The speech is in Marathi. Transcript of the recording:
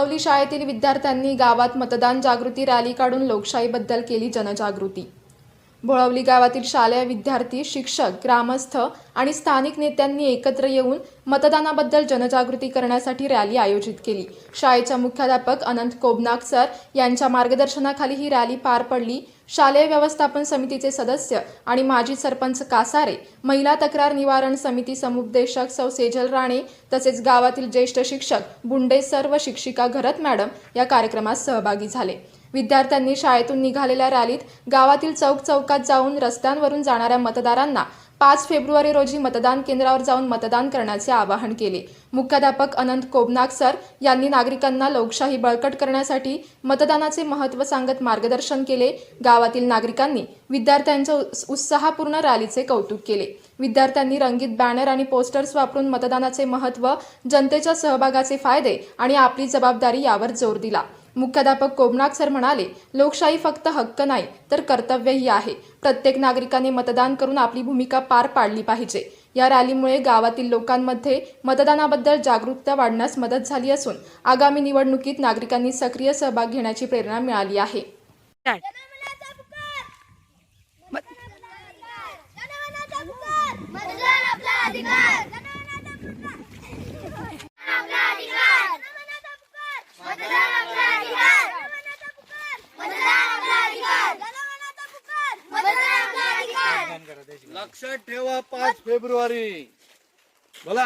भोळवली शाळेतील विद्यार्थ्यांनी गावात मतदान जागृती रॅली काढून लोकशाहीबद्दल केली जनजागृती। भोळवली गावातील शालेय विद्यार्थी, शिक्षक, ग्रामस्थ आणि स्थानिक नेत्यांनी एकत्र येऊन मतदानाबद्दल जनजागृती करण्यासाठी रॅली आयोजित केली। शाळेच्या मुख्याध्यापक अनंत कोबनाक सर यांच्या मार्गदर्शनाखाली ही रॅली पार पडली। शालेय व्यवस्थापन समितीचे सदस्य आणि माजी सरपंच कासारे, महिला तक्रार निवारण समिती समुपदेशक सौ सेजल राणे तसेच गावातील ज्येष्ठ शिक्षक बुंडे सर व शिक्षिका घरत मॅडम या कार्यक्रमात सहभागी झाले। विद्यार्थ्यांनी शाळेतून निघालेल्या रॅलीत गावातील चौकात जाऊन रस्त्यांवरून जाणाऱ्या मतदारांना 5 फेब्रुवारी रोजी मतदान केंद्रावर जाऊन मतदान करण्याचे आवाहन केले। मुख्याध्यापक अनंत कोबनाक सर यांनी नागरिकांना लोकशाही बळकट करण्यासाठी मतदानाचे महत्त्व सांगत मार्गदर्शन केले। गावातील नागरिकांनी विद्यार्थ्यांच्या उत्साहपूर्ण रॅलीचे कौतुक केले। विद्यार्थ्यांनी रंगीत बॅनर आणि पोस्टर्स वापरून मतदानाचे महत्त्व, जनतेच्या सहभागाचे फायदे आणि आपली जबाबदारी यावर जोर दिला। मुख्याध्यापक कोबनाक सर म्हणाले, लोकशाही फक्त हक्क नाही तर कर्तव्यही आहे। प्रत्येक नागरिकाने मतदान करून आपली भूमिका पार पाडली पाहिजे। या रॅलीमुळे गावातील लोकांमध्ये मतदानाबद्दल जागरूकता वाढण्यास मदत झाली असून आगामी निवडणुकीत नागरिकांनी सक्रिय सहभाग घेण्याची प्रेरणा मिळाली आहे। लक्षात ठेवा 5 फेब्रुवारी बोला।